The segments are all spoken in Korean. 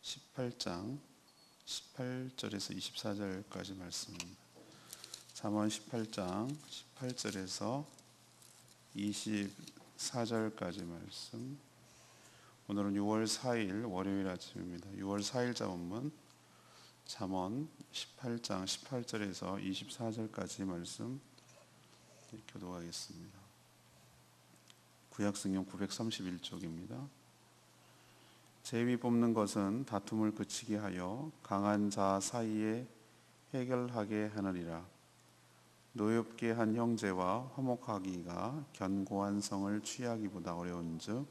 18장 18절에서 24절까지 말씀입니다. 잠언 18장 18절에서 24절까지 말씀. 오늘은 6월 4일 월요일 아침입니다. 6월 4일 자본문 잠언 18장 18절에서 24절까지 말씀 교독하겠습니다. 구약성경 931쪽입니다. 제비 뽑는 것은 다툼을 그치게 하여 강한 자 사이에 해결하게 하느니라. 노엽게 한 형제와 화목하기가 견고한 성을 취하기보다 어려운즉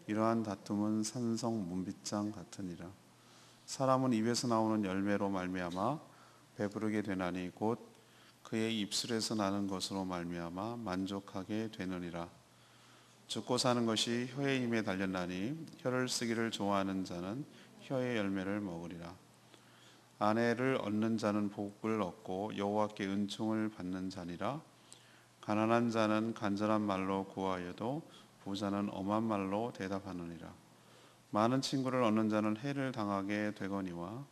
이러한 다툼은 산성 문빗장 같으니라. 사람은 입에서 나오는 열매로 말미암아 배부르게 되나니 곧 그의 입술에서 나는 것으로 말미암아 만족하게 되느니라. 죽고 사는 것이 혀의 힘에 달렸나니 혀를 쓰기를 좋아하는 자는 혀의 열매를 먹으리라. 아내를 얻는 자는 복을 얻고 여호와께 은총을 받는 자니라. 가난한 자는 간절한 말로 구하여도 부자는 엄한 말로 대답하느니라. 많은 친구를 얻는 자는 해를 당하게 되거니와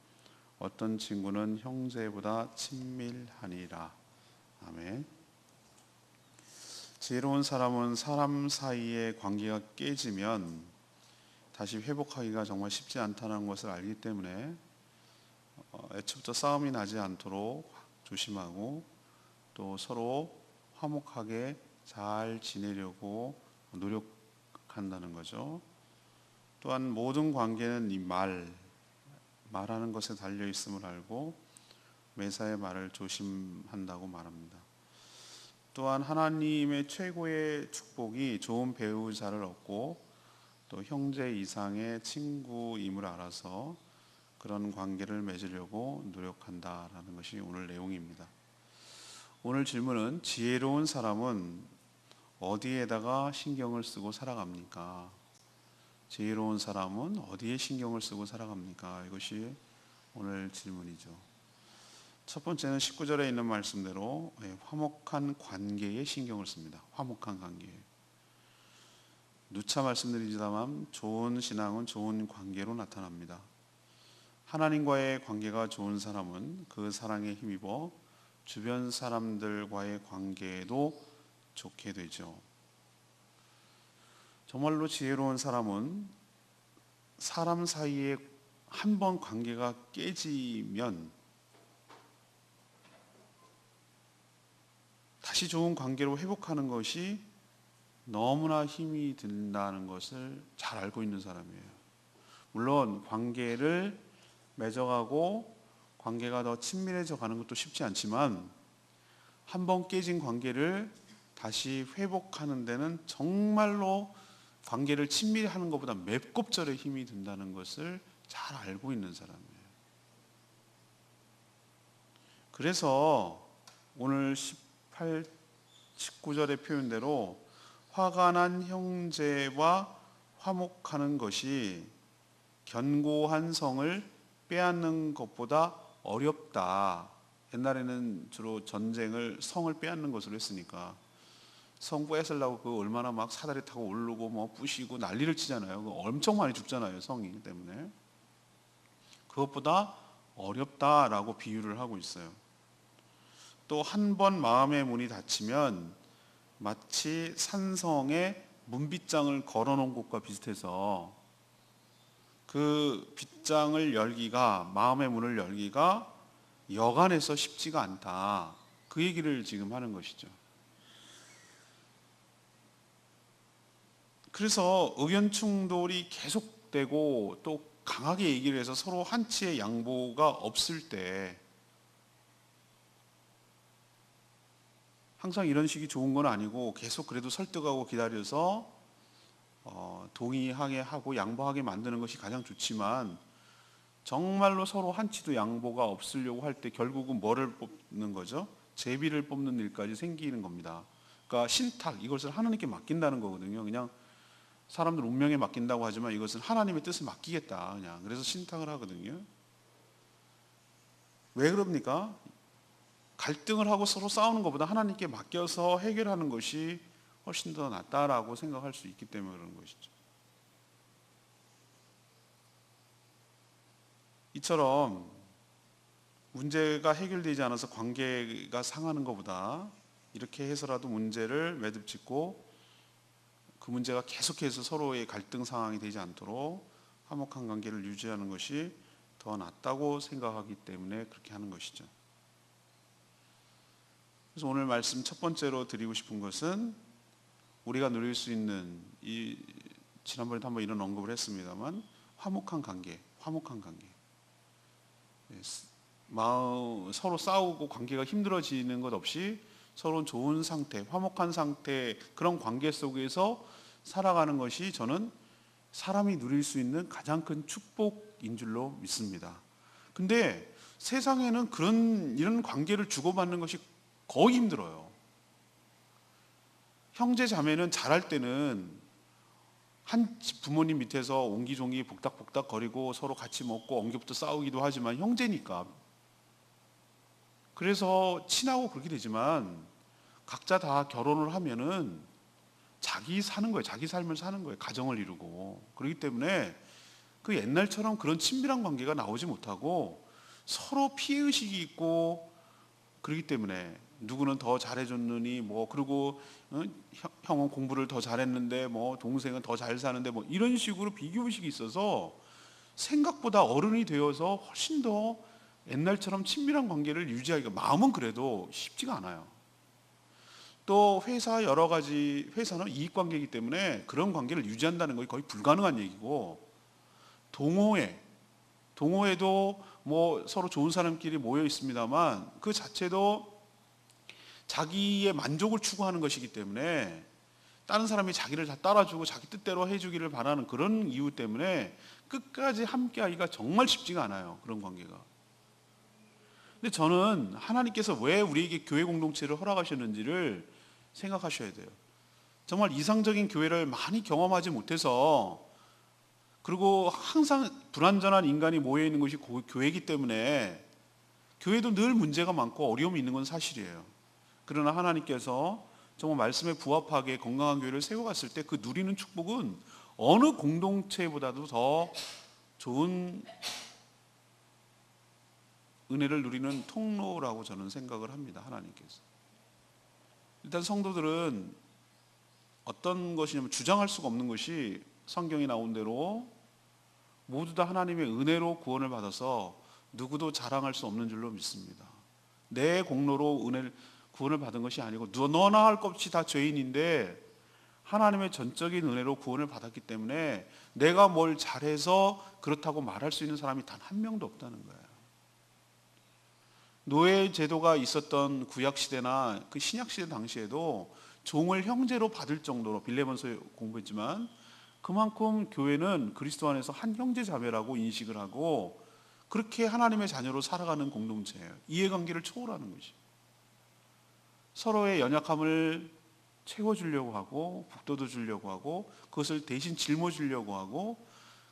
어떤 친구는 형제보다 친밀하니라. 아멘. 지혜로운 사람은 사람 사이의 관계가 깨지면 다시 회복하기가 정말 쉽지 않다는 것을 알기 때문에 애초부터 싸움이 나지 않도록 조심하고 또 서로 화목하게 잘 지내려고 노력한다는 거죠. 또한 모든 관계는 이 말하는 것에 달려 있음을 알고 매사의 말을 조심한다고 말합니다. 또한 하나님의 최고의 축복이 좋은 배우자를 얻고 또 형제 이상의 친구임을 알아서 그런 관계를 맺으려고 노력한다라는 것이 오늘 내용입니다. 오늘 질문은 지혜로운 사람은 어디에다가 신경을 쓰고 살아갑니까? 지혜로운 사람은 어디에 신경을 쓰고 살아갑니까? 이것이 오늘 질문이죠. 첫 번째는 19절에 있는 말씀대로 화목한 관계에 신경을 씁니다. 화목한 관계. 누차 말씀드리지만 좋은 신앙은 좋은 관계로 나타납니다. 하나님과의 관계가 좋은 사람은 그 사랑에 힘입어 주변 사람들과의 관계도 좋게 되죠. 정말로 지혜로운 사람은 사람 사이에 한 번 관계가 깨지면 다시 좋은 관계로 회복하는 것이 너무나 힘이 든다는 것을 잘 알고 있는 사람이에요. 물론 관계를 맺어가고 관계가 더 친밀해져 가는 것도 쉽지 않지만 한 번 깨진 관계를 다시 회복하는 데는 정말로 관계를 친밀하는 것보다 몇 곱절의 힘이 든다는 것을 잘 알고 있는 사람이에요. 그래서 오늘 19절의 표현대로 화가 난 형제와 화목하는 것이 견고한 성을 빼앗는 것보다 어렵다. 옛날에는 주로 전쟁을 성을 빼앗는 것으로 했으니까 성 뺏으려고 그 얼마나 막 사다리 타고 오르고 뭐 부시고 난리를 치잖아요. 엄청 많이 죽잖아요. 성이기 때문에. 그것보다 어렵다라고 비유를 하고 있어요. 또 한 번 마음의 문이 닫히면 마치 산성에 문빗장을 걸어놓은 것과 비슷해서 그 빗장을 열기가, 마음의 문을 열기가 여간해서 쉽지가 않다. 그 얘기를 지금 하는 것이죠. 그래서 의견 충돌이 계속되고 또 강하게 얘기를 해서 서로 한치의 양보가 없을 때 항상 이런 식이 좋은 건 아니고 계속 그래도 설득하고 기다려서 동의하게 하고 양보하게 만드는 것이 가장 좋지만 정말로 서로 한치도 양보가 없으려고 할 때 결국은 뭐를 뽑는 거죠? 제비를 뽑는 일까지 생기는 겁니다. 그러니까 신탁, 이것을 하나님께 맡긴다는 거거든요. 그냥 사람들 운명에 맡긴다고 하지만 이것은 하나님의 뜻을 맡기겠다. 그냥 그래서 신탁을 하거든요. 왜 그럽니까? 갈등을 하고 서로 싸우는 것보다 하나님께 맡겨서 해결하는 것이 훨씬 더 낫다라고 생각할 수 있기 때문에 그런 것이죠. 이처럼 문제가 해결되지 않아서 관계가 상하는 것보다 이렇게 해서라도 문제를 매듭짓고 그 문제가 계속해서 서로의 갈등 상황이 되지 않도록 화목한 관계를 유지하는 것이 더 낫다고 생각하기 때문에 그렇게 하는 것이죠. 그래서 오늘 말씀 첫 번째로 드리고 싶은 것은 우리가 누릴 수 있는, 지난번에도 한번 이런 언급을 했습니다만, 화목한 관계. 서로 싸우고 관계가 힘들어지는 것 없이 서로 좋은 상태, 화목한 상태, 그런 관계 속에서 살아가는 것이 저는 사람이 누릴 수 있는 가장 큰 축복인 줄로 믿습니다. 근데 세상에는 이런 관계를 주고받는 것이 거의 힘들어요. 형제 자매는 잘할 때는 한 집 부모님 밑에서 옹기종기 복닥복닥 거리고 서로 같이 먹고 엉겨붙어 싸우기도 하지만 형제니까 그래서 친하고 그렇게 되지만 각자 다 결혼을 하면은 자기 사는 거예요. 자기 삶을 사는 거예요. 가정을 이루고. 그렇기 때문에 그 옛날처럼 그런 친밀한 관계가 나오지 못하고 서로 피해의식이 있고 그렇기 때문에 누구는 더 잘해줬느니 그리고 형은 공부를 더 잘했는데 동생은 더 잘 사는데 이런 식으로 비교의식이 있어서 생각보다 어른이 되어서 훨씬 더 옛날처럼 친밀한 관계를 유지하기가 마음은 그래도 쉽지가 않아요. 또 회사는 이익관계이기 때문에 그런 관계를 유지한다는 것이 거의 불가능한 얘기고, 동호회도 서로 좋은 사람끼리 모여 있습니다만 그 자체도 자기의 만족을 추구하는 것이기 때문에 다른 사람이 자기를 다 따라주고 자기 뜻대로 해주기를 바라는 그런 이유 때문에 끝까지 함께하기가 정말 쉽지가 않아요. 그런 관계가. 근데 저는 하나님께서 왜 우리에게 교회 공동체를 허락하셨는지를 생각하셔야 돼요. 정말 이상적인 교회를 많이 경험하지 못해서, 그리고 항상 불완전한 인간이 모여 있는 것이 교회이기 때문에 교회도 늘 문제가 많고 어려움이 있는 건 사실이에요. 그러나 하나님께서 정말 말씀에 부합하게 건강한 교회를 세워갔을 때 그 누리는 축복은 어느 공동체보다도 더 좋은 은혜를 누리는 통로라고 저는 생각을 합니다. 하나님께서. 일단 성도들은 어떤 것이냐면, 주장할 수가 없는 것이 성경에 나온 대로 모두 다 하나님의 은혜로 구원을 받아서 누구도 자랑할 수 없는 줄로 믿습니다. 내 공로로 구원을 받은 것이 아니고 너나 할 것 없이 다 죄인인데 하나님의 전적인 은혜로 구원을 받았기 때문에 내가 뭘 잘해서 그렇다고 말할 수 있는 사람이 단 한 명도 없다는 거예요. 노예 제도가 있었던 구약 시대나 그 신약 시대 당시에도 종을 형제로 받을 정도로, 빌레몬서 공부했지만 그만큼 교회는 그리스도 안에서 한 형제 자매라고 인식을 하고 그렇게 하나님의 자녀로 살아가는 공동체예요. 이해관계를 초월하는 것이. 서로의 연약함을 채워주려고 하고 북돋워 주려고 하고 그것을 대신 짊어지려고 하고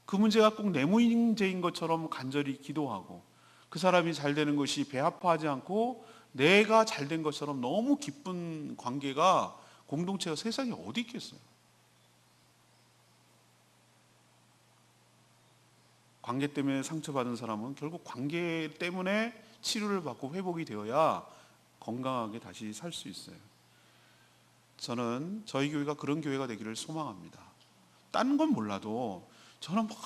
그 문제가 꼭 내 문제인 것처럼 간절히 기도하고 그 사람이 잘 되는 것이 배 아파하지 않고 내가 잘 된 것처럼 너무 기쁜 관계가, 공동체가 세상에 어디 있겠어요. 관계 때문에 상처받은 사람은 결국 관계 때문에 치료를 받고 회복이 되어야 건강하게 다시 살 수 있어요. 저는 저희 교회가 그런 교회가 되기를 소망합니다. 딴 건 몰라도 저는 막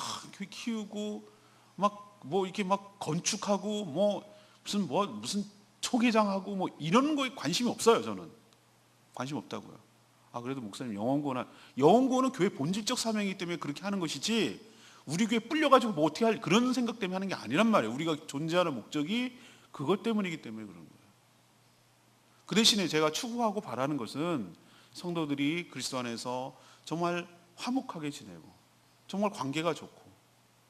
키우고 이렇게 건축하고 무슨 초계장하고 이런 거에 관심이 없어요. 저는 관심 없다고요. 그래도 목사님 영혼구원은 교회 본질적 사명이기 때문에 그렇게 하는 것이지 우리 교회 불려가지고 어떻게 할 그런 생각 때문에 하는 게 아니란 말이에요. 우리가 존재하는 목적이 그것 때문이기 때문에 그런 거예요. 그 대신에 제가 추구하고 바라는 것은 성도들이 그리스도 안에서 정말 화목하게 지내고 정말 관계가 좋고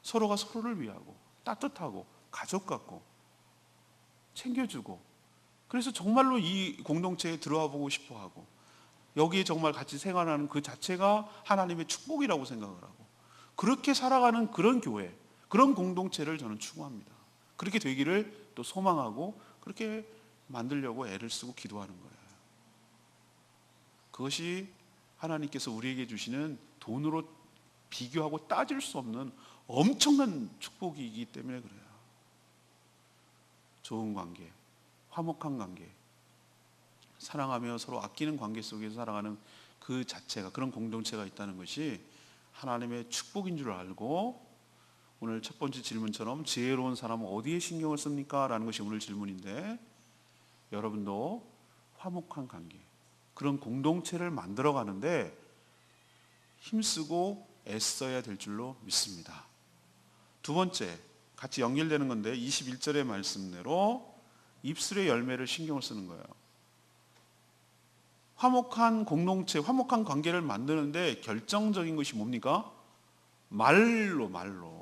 서로가 서로를 위하고 따뜻하고 가족 같고 챙겨주고, 그래서 정말로 이 공동체에 들어와 보고 싶어 하고 여기에 정말 같이 생활하는 그 자체가 하나님의 축복이라고 생각을 하고 그렇게 살아가는 그런 교회, 그런 공동체를 저는 추구합니다. 그렇게 되기를 또 소망하고 그렇게 만들려고 애를 쓰고 기도하는 거예요. 그것이 하나님께서 우리에게 주시는 돈으로 비교하고 따질 수 없는 엄청난 축복이기 때문에 그래요. 좋은 관계, 화목한 관계, 사랑하며 서로 아끼는 관계 속에서 살아가는 그 자체가, 그런 공동체가 있다는 것이 하나님의 축복인 줄 알고, 오늘 첫 번째 질문처럼 지혜로운 사람은 어디에 신경을 씁니까? 라는 것이 오늘 질문인데, 여러분도 화목한 관계, 그런 공동체를 만들어 가는데 힘쓰고 애써야 될 줄로 믿습니다. 두 번째, 같이 연결되는 건데 21절의 말씀대로 입술의 열매를 신경을 쓰는 거예요. 화목한 공동체, 화목한 관계를 만드는데 결정적인 것이 뭡니까? 말로.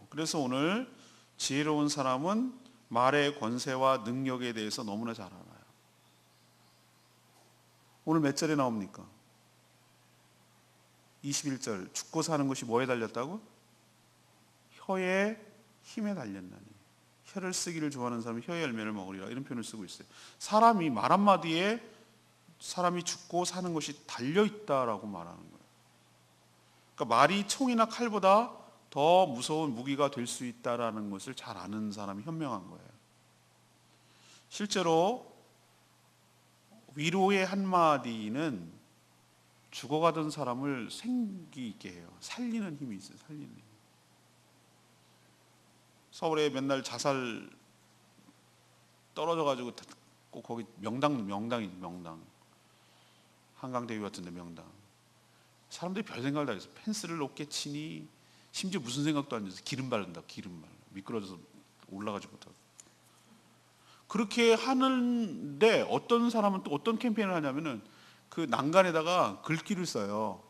그래서 오늘 지혜로운 사람은 말의 권세와 능력에 대해서 너무나 잘 알아요. 오늘 몇 절에 나옵니까? 21절, 죽고 사는 것이 뭐에 달렸다고? 혀의 힘에 달렸나니. 혀를 쓰기를 좋아하는 사람은 혀의 열매를 먹으리라, 이런 표현을 쓰고 있어요. 사람이 말 한마디에 사람이 죽고 사는 것이 달려있다라고 말하는 거예요. 그러니까 말이 총이나 칼보다 더 무서운 무기가 될 수 있다라는 것을 잘 아는 사람이 현명한 거예요. 실제로 위로의 한마디는 죽어가던 사람을 생기 있게 해요. 살리는 힘이 있어요. 살리는 힘. 서울에 맨날 자살 떨어져가지고 꼭 거기 명당이지, 명당. 한강대교 같은데 명당. 사람들이 별 생각을 다 했어. 펜스를 높게 치니, 심지어 무슨 생각도 안 해서 기름 바른다. 기름 바르. 미끄러져서 올라가지 못하고. 그렇게 하는데 어떤 사람은 또 어떤 캠페인을 하냐면은 그 난간에다가 글귀를 써요.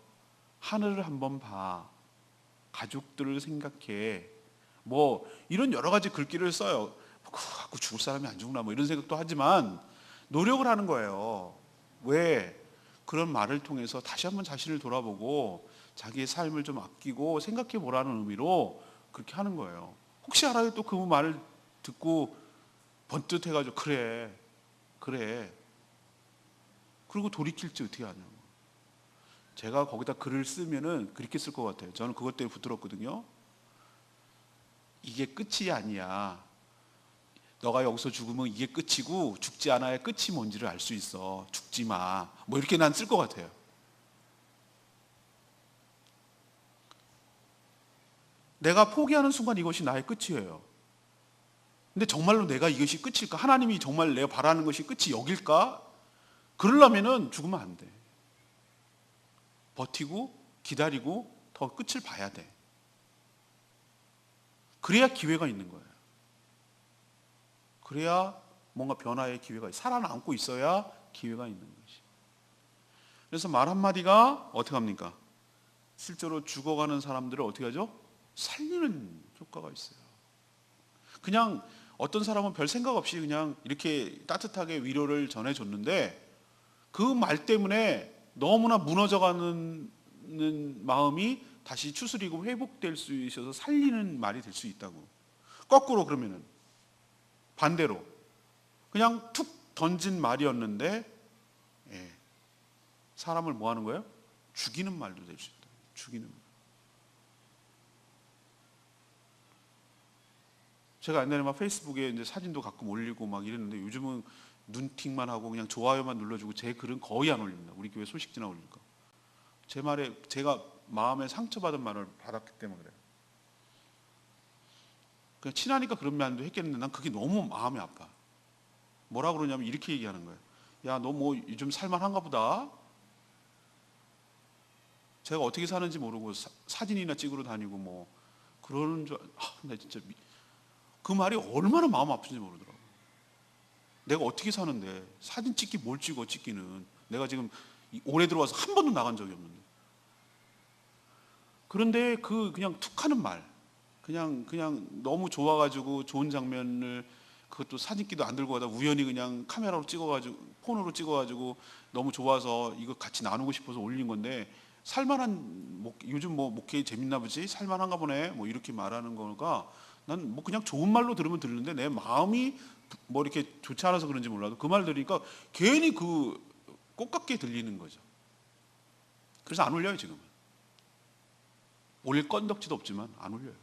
하늘을 한번 봐. 가족들을 생각해. 뭐 이런 여러 가지 글귀를 써요. 그거 갖고 죽을 사람이 안 죽나 뭐 이런 생각도 하지만 노력을 하는 거예요. 왜? 그런 말을 통해서 다시 한번 자신을 돌아보고 자기의 삶을 좀 아끼고 생각해 보라는 의미로 그렇게 하는 거예요. 혹시 알아요? 또 그 말을 듣고 번뜩 해가지고 그래 그리고 돌이킬지 어떻게 하냐고. 제가 거기다 글을 쓰면은 그렇게 쓸 것 같아요. 저는 그것 때문에 붙들었거든요. 이게 끝이 아니야. 너가 여기서 죽으면 이게 끝이고 죽지 않아야 끝이 뭔지를 알 수 있어. 죽지 마. 뭐 이렇게 난 쓸 것 같아요. 내가 포기하는 순간 이것이 나의 끝이에요. 근데 정말로 내가 이것이 끝일까? 하나님이 정말 내가 바라는 것이 끝이 여길까? 그러려면은 죽으면 안 돼. 버티고 기다리고 더 끝을 봐야 돼. 그래야 기회가 있는 거예요. 그래야 뭔가 변화의 기회가 살아남고 있어야 기회가 있는 것이. 그래서 말 한마디가 어떻게 합니까? 실제로 죽어가는 사람들을 어떻게 하죠? 살리는 효과가 있어요. 그냥 어떤 사람은 별 생각 없이 그냥 이렇게 따뜻하게 위로를 전해줬는데 그 말 때문에 너무나 무너져가는 마음이 다시 추스리고 회복될 수 있어서 살리는 말이 될 수 있다고. 거꾸로 그러면은 반대로 그냥 툭 던진 말이었는데 사람을 뭐 하는 거예요? 죽이는 말도 될 수 있다. 죽이는 말. 제가 옛날에 막 페이스북에 이제 사진도 가끔 올리고 막 이랬는데 요즘은 눈팅만 하고 그냥 좋아요만 눌러주고 제 글은 거의 안 올립니다. 우리 교회 소식지나 올릴까. 제 말에 제가 마음에 상처받은 말을 받았기 때문에 그래요. 그냥 친하니까 그런 말도 했겠는데 난 그게 너무 마음이 아파. 뭐라 그러냐면 이렇게 얘기하는 거예요. 야, 너 뭐 요즘 살만한가 보다. 제가 어떻게 사는지 모르고 사진이나 찍으러 다니고 뭐 그러는 줄. 나 진짜 그 말이 얼마나 마음 아픈지 모르더라고. 내가 어떻게 사는데 사진 찍기 뭘 찍어. 찍기는 내가 지금 올해 들어와서 한 번도 나간 적이 없는데. 그런데 그냥 툭하는 말, 그냥 너무 좋아가지고 좋은 장면을 그것도 사진기도 안 들고 가다 우연히 그냥 카메라로 찍어가지고 폰으로 찍어가지고 너무 좋아서 이거 같이 나누고 싶어서 올린 건데 살만한 요즘 뭐 목회 재밌나 보지 살만한가 보네 뭐 이렇게 말하는 거가 난 뭐 그냥 좋은 말로 들으면 들리는데 내 마음이 뭐 이렇게 좋지 않아서 그런지 몰라도 그 말 들으니까 괜히 그 꽃같게 들리는 거죠. 그래서 안 올려요 지금은. 올릴 건덕지도 없지만 안 올려요.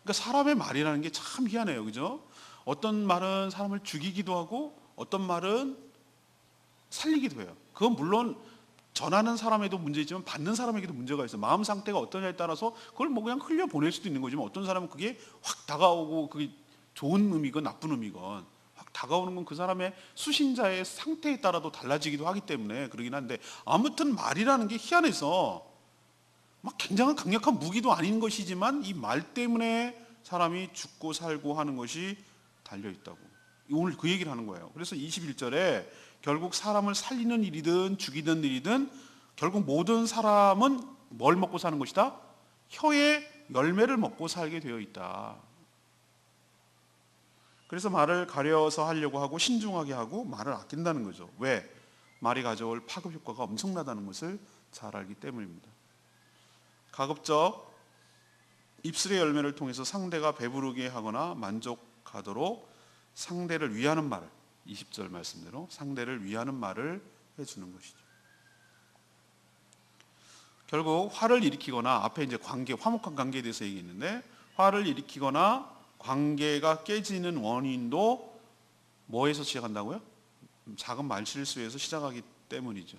그러니까 사람의 말이라는 게 참 희한해요, 그죠? 어떤 말은 사람을 죽이기도 하고 어떤 말은 살리기도 해요. 그건 물론 전하는 사람에도 문제지만 받는 사람에게도 문제가 있어요. 마음 상태가 어떠냐에 따라서 그걸 뭐 그냥 흘려보낼 수도 있는 거지만 어떤 사람은 그게 확 다가오고 그게 좋은 의미건 나쁜 의미건 확 다가오는 건 그 사람의 수신자의 상태에 따라도 달라지기도 하기 때문에 그러긴 한데, 아무튼 말이라는 게 희한해서 막 굉장한 강력한 무기도 아닌 것이지만 이 말 때문에 사람이 죽고 살고 하는 것이 달려있다고. 오늘 그 얘기를 하는 거예요. 그래서 21절에 결국 사람을 살리는 일이든 죽이는 일이든 결국 모든 사람은 뭘 먹고 사는 것이다? 혀의 열매를 먹고 살게 되어 있다. 그래서 말을 가려서 하려고 하고 신중하게 하고 말을 아낀다는 거죠. 왜? 말이 가져올 파급 효과가 엄청나다는 것을 잘 알기 때문입니다. 가급적 입술의 열매를 통해서 상대가 배부르게 하거나 만족하도록 상대를 위하는 말을, 20절 말씀대로 상대를 위하는 말을 해주는 것이죠. 결국 화를 일으키거나, 앞에 이제 관계, 화목한 관계에 대해서 얘기했는데, 화를 일으키거나 관계가 깨지는 원인도 뭐에서 시작한다고요? 작은 말실수에서 시작하기 때문이죠.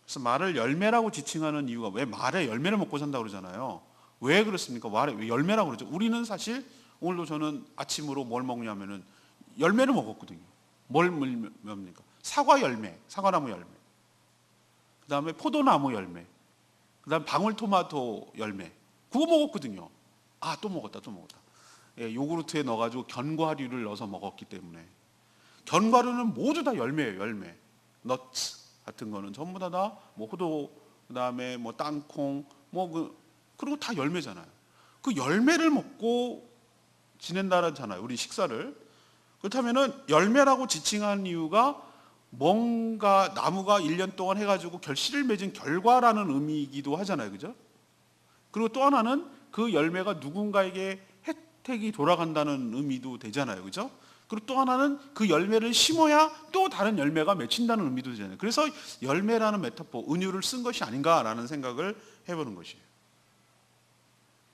그래서 말을 열매라고 지칭하는 이유가, 왜 말에 열매를 먹고 산다고 그러잖아요. 왜 그렇습니까? 말에 왜 열매라고 그러죠? 우리는 사실 오늘도 저는 아침으로 뭘 먹냐면은 열매를 먹었거든요. 뭘 먹습니까? 사과 열매, 사과나무 열매. 그 다음에 포도나무 열매. 그 다음에 방울토마토 열매. 그거 먹었거든요. 아, 또 먹었다. 예, 요구르트에 넣어가지고 견과류를 넣어서 먹었기 때문에. 견과류는 모두 다 열매예요, 열매. 너츠 같은 거는 전부 다 뭐 호두, 그 다음에 뭐 땅콩, 그리고 다 열매잖아요. 그 열매를 먹고 지낸다잖아요, 우리 식사를. 그렇다면은 열매라고 지칭한 이유가 뭔가 나무가 1년 동안 해가지고 결실을 맺은 결과라는 의미이기도 하잖아요, 그죠? 그리고 또 하나는 그 열매가 누군가에게 혜택이 돌아간다는 의미도 되잖아요, 그죠? 그리고 또 하나는 그 열매를 심어야 또 다른 열매가 맺힌다는 의미도 되잖아요. 그래서 열매라는 메타포, 은유를 쓴 것이 아닌가라는 생각을 해보는 것이에요.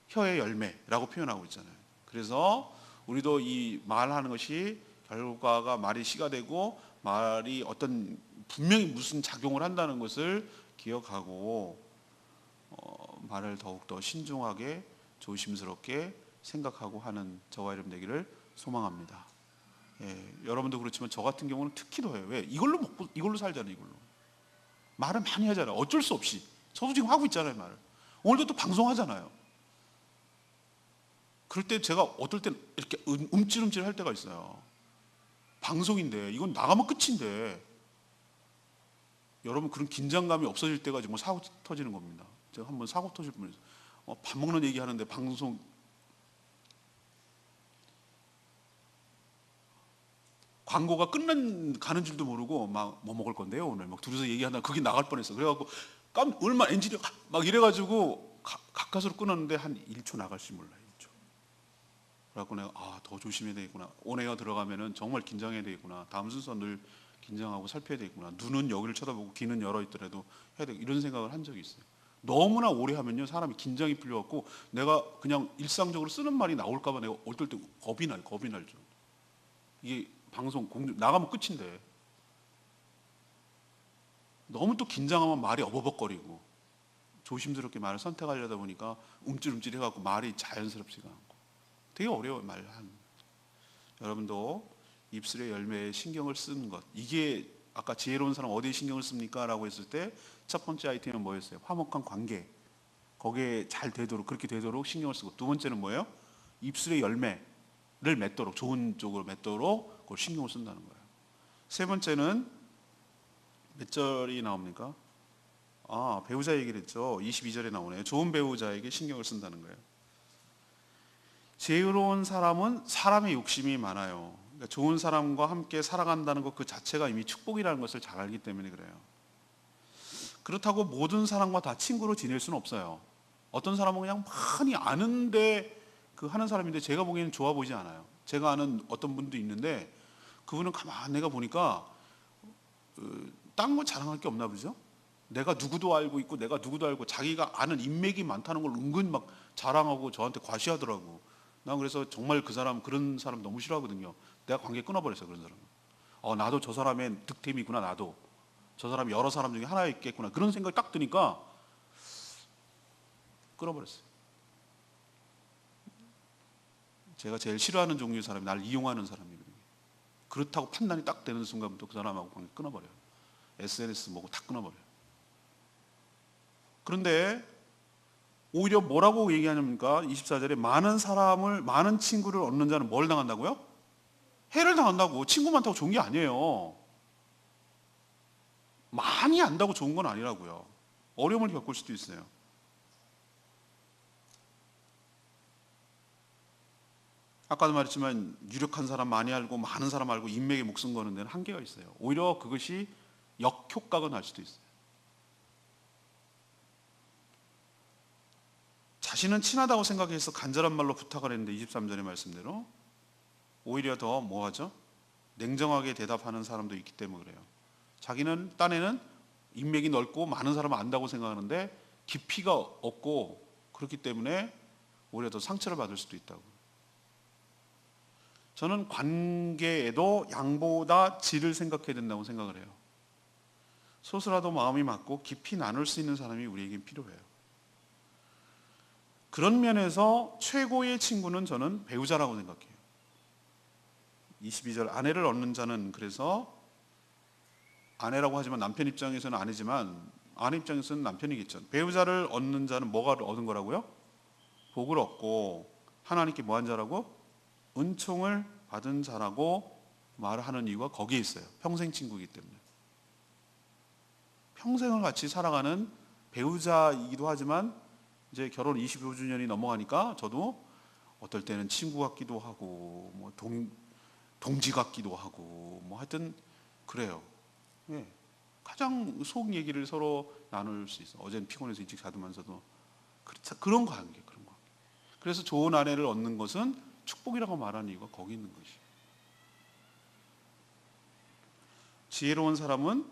혀의 열매라고 표현하고 있잖아요. 그래서 우리도 이 말하는 것이 결과가 말이 씨가 되고 말이 어떤 분명히 무슨 작용을 한다는 것을 기억하고 말을 더욱더 신중하게 조심스럽게 생각하고 하는 저와 여러분 되기를 소망합니다. 예, 여러분도 그렇지만 저 같은 경우는 특히 더해요. 왜? 이걸로 먹고 이걸로 살잖아요. 이걸로 말을 많이 하잖아요. 어쩔 수 없이. 저도 지금 하고 있잖아요, 말을. 오늘도 또 방송하잖아요. 그럴 때 제가 어떨 땐 이렇게 움찔움찔 할 때가 있어요. 방송인데 이건 나가면 끝인데, 여러분 그런 긴장감이 없어질 때가 정말 사고 터지는 겁니다. 제가 한번 사고 터질 뻔했어요. 밥 먹는 얘기 하는데 방송 광고가 가는 줄도 모르고 막 뭐 먹을 건데요 오늘 막 둘이서 얘기하다 그게 나갈 뻔했어. 그래갖고 얼마 엔진이 막 이래가지고 가까스로 끊었는데 한 1초 나갈지 몰라요. 1초. 그래갖고 내가 더 조심해야 되겠구나. 온에어 들어가면은 정말 긴장해야 되겠구나. 다음 순서 늘 긴장하고 살펴야 되겠구나. 눈은 여기를 쳐다보고 귀는 열어 있더라도 해야 되겠구나. 이런 생각을 한 적이 있어요. 너무나 오래 하면요 사람이 긴장이 풀려갖고 내가 그냥 일상적으로 쓰는 말이 나올까봐 내가 어떨 때 겁이 날 정도. 이게 방송 나가면 끝인데 너무 또 긴장하면 말이 어버벅거리고 조심스럽게 말을 선택하려다 보니까 움찔움찔 해갖고 말이 자연스럽지가 않고 되게 어려워요, 말하는. 여러분도 입술의 열매에 신경을 쓰는 것, 이게 아까 지혜로운 사람 어디에 신경을 씁니까? 라고 했을 때 첫 번째 아이템은 뭐였어요? 화목한 관계, 거기에 잘 되도록, 그렇게 되도록 신경을 쓰고, 두 번째는 뭐예요? 입술의 열매를 맺도록, 좋은 쪽으로 맺도록 그걸 신경을 쓴다는 거예요. 세 번째는 몇 절이 나옵니까? 배우자 얘기를 했죠. 22절에 나오네요. 좋은 배우자에게 신경을 쓴다는 거예요. 지혜로운 사람은 사람의 욕심이 많아요. 그러니까 좋은 사람과 함께 살아간다는 것 그 자체가 이미 축복이라는 것을 잘 알기 때문에 그래요. 그렇다고 모든 사람과 다 친구로 지낼 수는 없어요. 어떤 사람은 그냥 많이 아는데 그 하는 사람인데 제가 보기에는 좋아 보이지 않아요. 제가 아는 어떤 분도 있는데 그분은 가만 내가 보니까 딴 거 자랑할 게 없나 보죠? 내가 누구도 알고 있고 내가 누구도 알고 자기가 아는 인맥이 많다는 걸 은근 막 자랑하고 저한테 과시하더라고. 난 그래서 정말 그런 사람 너무 싫어하거든요. 내가 관계 끊어버렸어요, 그런 사람. 나도 저 사람의 득템이구나, 나도. 저 사람이 여러 사람 중에 하나였겠구나. 그런 생각이 딱 드니까 끊어버렸어요. 제가 제일 싫어하는 종류의 사람이 나를 이용하는 사람이거든요. 그렇다고 판단이 딱 되는 순간부터 그 사람하고 관계 끊어버려요. SNS 뭐고 다 끊어버려요. 그런데 오히려 뭐라고 얘기하냐니까 24절에 많은 친구를 얻는 자는 뭘 당한다고요? 해를 당한다고. 친구 많다고 좋은 게 아니에요. 많이 안다고 좋은 건 아니라고요. 어려움을 겪을 수도 있어요. 아까도 말했지만 유력한 사람 많이 알고 많은 사람 알고 인맥에 목숨 거는 데는 한계가 있어요. 오히려 그것이 역효과가 날 수도 있어요. 자신은 친하다고 생각해서 간절한 말로 부탁을 했는데 23절의 말씀대로 오히려 더 뭐하죠? 냉정하게 대답하는 사람도 있기 때문에 그래요. 자기는 딴에는 인맥이 넓고 많은 사람을 안다고 생각하는데 깊이가 없고 그렇기 때문에 오히려 더 상처를 받을 수도 있다고. 저는 관계에도 양보다 질을 생각해야 된다고 생각을 해요. 소수라도 마음이 맞고 깊이 나눌 수 있는 사람이 우리에겐 필요해요. 그런 면에서 최고의 친구는 저는 배우자라고 생각해요. 22절 아내를 얻는 자는 그래서 아내라고 하지만 남편 입장에서는 아니지만 아내 입장에서는 남편이겠죠. 배우자를 얻는 자는 뭐가 얻은 거라고요? 복을 얻고 하나님께 뭐한 자라고? 은총을 받은 자라고 말하는 이유가 거기에 있어요. 평생 친구이기 때문에. 평생을 같이 살아가는 배우자이기도 하지만 이제 결혼 25주년이 넘어가니까 저도 어떨 때는 친구 같기도 하고 뭐 동지 같기도 하고 뭐 하여튼 그래요. 예. 가장 속 얘기를 서로 나눌 수 있어. 어제는 피곤해서 일찍 자더만서도 그런 관계, 그런 관계. 그래서 좋은 아내를 얻는 것은 축복이라고 말하는 이유가 거기 있는 것이. 지혜로운 사람은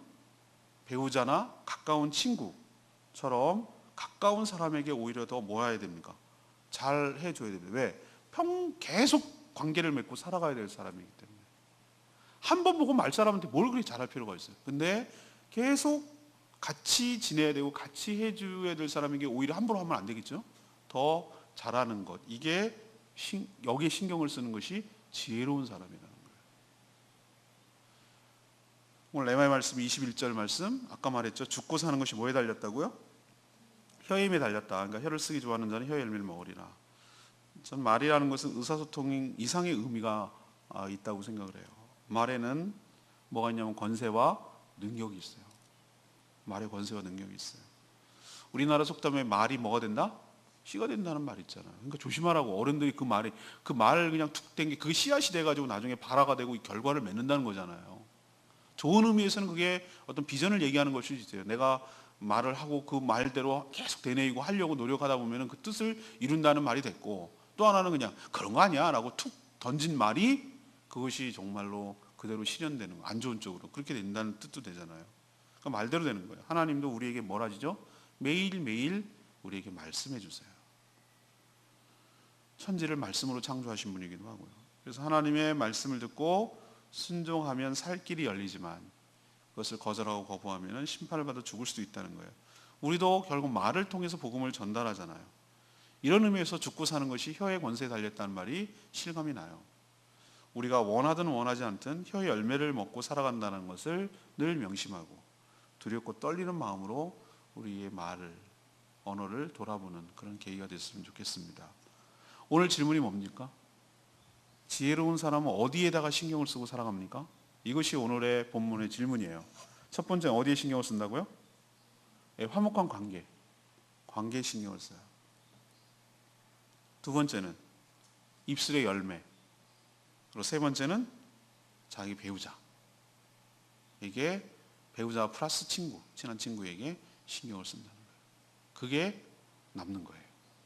배우자나 가까운 친구처럼 가까운 사람에게 오히려 더 뭐 해야 됩니까? 잘 해줘야 됩니다. 왜? 계속 관계를 맺고 살아가야 될 사람이기 때문에. 한 번 보고 말 사람한테 뭘 그렇게 잘할 필요가 있어요. 근데 계속 같이 지내야 되고 같이 해줘야 될 사람에게 오히려 함부로 하면 안 되겠죠? 더 잘하는 것. 이게 여기에 신경을 쓰는 것이 지혜로운 사람이라는 거예요. 오늘 레마의 말씀 21절 말씀 아까 말했죠. 죽고 사는 것이 뭐에 달렸다고요? 혀에 힘에 달렸다. 그러니까 혀를 쓰기 좋아하는 자는 혀의 열매를 먹으리라. 전 말이라는 것은 의사소통 이상의 의미가 있다고 생각을 해요. 말에는 뭐가 있냐면 권세와 능력이 있어요. 말에 권세와 능력이 있어요. 우리나라 속담에 말이 뭐가 된다? 씨가 된다는 말 있잖아요. 그러니까 조심하라고. 어른들이 그 말을 그냥 툭 댄 게 그게 씨앗이 돼가지고 나중에 발화가 되고 결과를 맺는다는 거잖아요. 좋은 의미에서는 그게 어떤 비전을 얘기하는 걸 수도 있어요. 내가 말을 하고 그 말대로 계속 되뇌이고 하려고 노력하다 보면 그 뜻을 이룬다는 말이 됐고, 또 하나는 그냥 그런 거 아니야 라고 툭 던진 말이 그것이 정말로 그대로 실현되는 거, 안 좋은 쪽으로 그렇게 된다는 뜻도 되잖아요. 그러니까 말대로 되는 거예요. 하나님도 우리에게 뭘 하시죠? 매일매일 우리에게 말씀해 주세요. 천지를 말씀으로 창조하신 분이기도 하고요. 그래서 하나님의 말씀을 듣고 순종하면 살 길이 열리지만 그것을 거절하고 거부하면 심판을 받아 죽을 수도 있다는 거예요. 우리도 결국 말을 통해서 복음을 전달하잖아요. 이런 의미에서 죽고 사는 것이 혀의 권세에 달렸다는 말이 실감이 나요. 우리가 원하든 원하지 않든 혀의 열매를 먹고 살아간다는 것을 늘 명심하고 두렵고 떨리는 마음으로 우리의 언어를 돌아보는 그런 계기가 됐으면 좋겠습니다. 오늘 질문이 뭡니까? 지혜로운 사람은 어디에다가 신경을 쓰고 살아갑니까? 이것이 오늘의 본문의 질문이에요. 첫 번째, 어디에 신경을 쓴다고요? 화목한 관계에 신경을 써요. 두 번째는 입술의 열매, 그리고 세 번째는 자기 배우자. 이게 배우자 플러스 친한 친구에게 신경을 쓴다는 거예요. 그게 남는 거예요.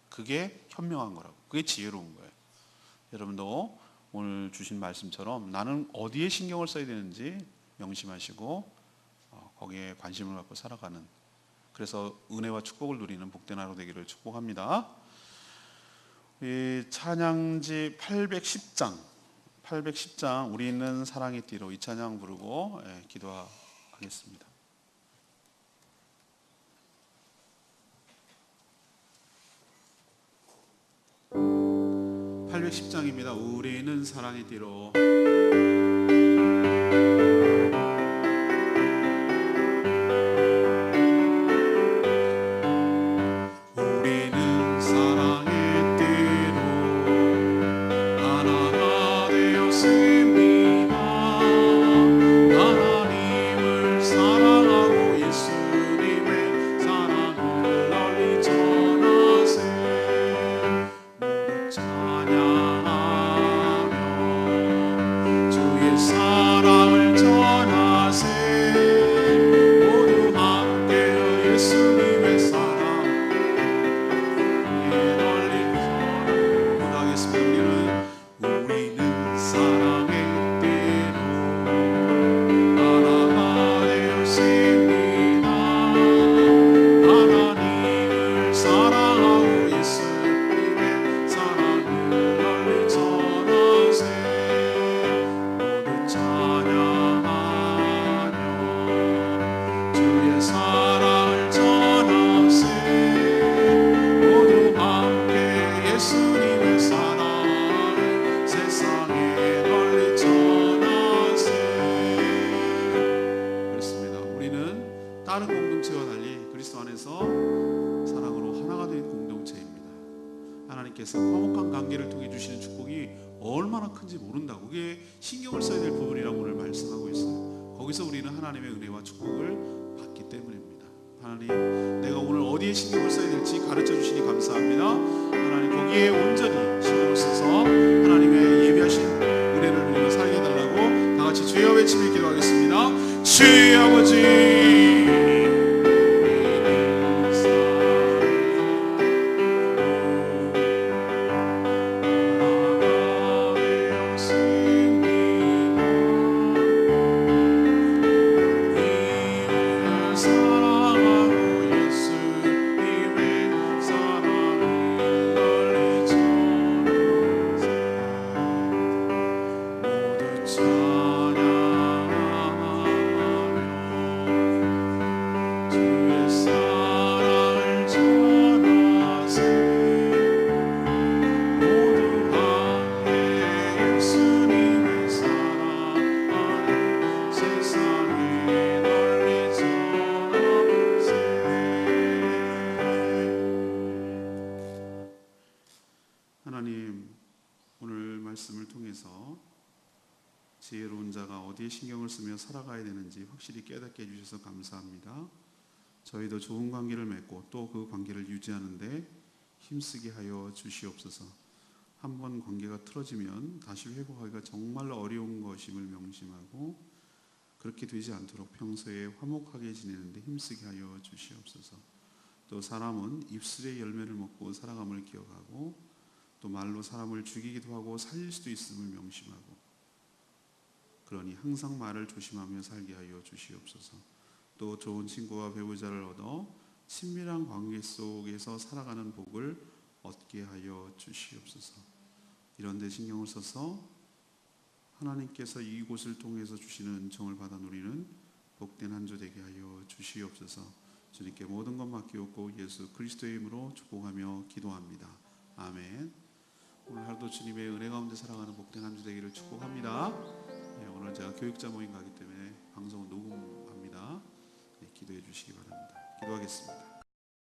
그게 현명한 거라고. 그게 지혜로운 거예요. 여러분도 오늘 주신 말씀처럼 나는 어디에 신경을 써야 되는지 명심하시고 거기에 관심을 갖고 살아가는, 그래서 은혜와 축복을 누리는 복된 하루 되기를 축복합니다. 이 찬양지 810장 우리 있는 사랑의 띠로 이 찬양 부르고 기도하겠습니다. 810장입니다. 우리는 사랑의 띠로 다른 공동체와 달리 그리스도 안에서 사랑으로 하나가 된 공동체입니다. 하나님께서 화목한 관계를 통해 주시는 축복이 얼마나 큰지 모른다고, 그게 신경을 써야 될 부분이라고 오늘 말씀하고 있어요. 거기서 우리는 하나님의 은혜와 축복을 받기 때문입니다. 하나님, 내가 오늘 어디에 신경을 써야 될지 가르쳐 주시니 감사합니다. 하나님, 거기에 온전히 신경을 써서 하나님의 예비하신 은혜를 누리며 살게 해달라고 다 같이 주여 외치며 기도하겠습니다. 주의 아버지, 하나님, 오늘 말씀을 통해서 지혜로운 자가 어디에 신경을 쓰며 살아가야 되는지 확실히 깨닫게 해주셔서 감사합니다. 저희도 좋은 관계를 맺고 또 그 관계를 유지하는데 힘쓰게 하여 주시옵소서. 한번 관계가 틀어지면 다시 회복하기가 정말 어려운 것임을 명심하고 그렇게 되지 않도록 평소에 화목하게 지내는데 힘쓰게 하여 주시옵소서. 또 사람은 입술의 열매를 먹고 살아감을 기억하고 또 말로 사람을 죽이기도 하고 살릴 수도 있음을 명심하고, 그러니 항상 말을 조심하며 살게 하여 주시옵소서. 또 좋은 친구와 배우자를 얻어 친밀한 관계 속에서 살아가는 복을 얻게 하여 주시옵소서. 이런 데 신경을 써서 하나님께서 이곳을 통해서 주시는 은총을 받아 누리는 복된 한 주 되게 하여 주시옵소서. 주님께 모든 것 맡기옵고 예수 그리스도의 이름으로 축복하며 기도합니다. 아멘. 오늘 하루도 주님의 은혜 가운데 살아가는 복된 한 주 되기를 축복합니다. 오늘 제가 교육자 모임 가기 때문에 방송은 녹음합니다. 기도해 주시기 바랍니다. 기도하겠습니다.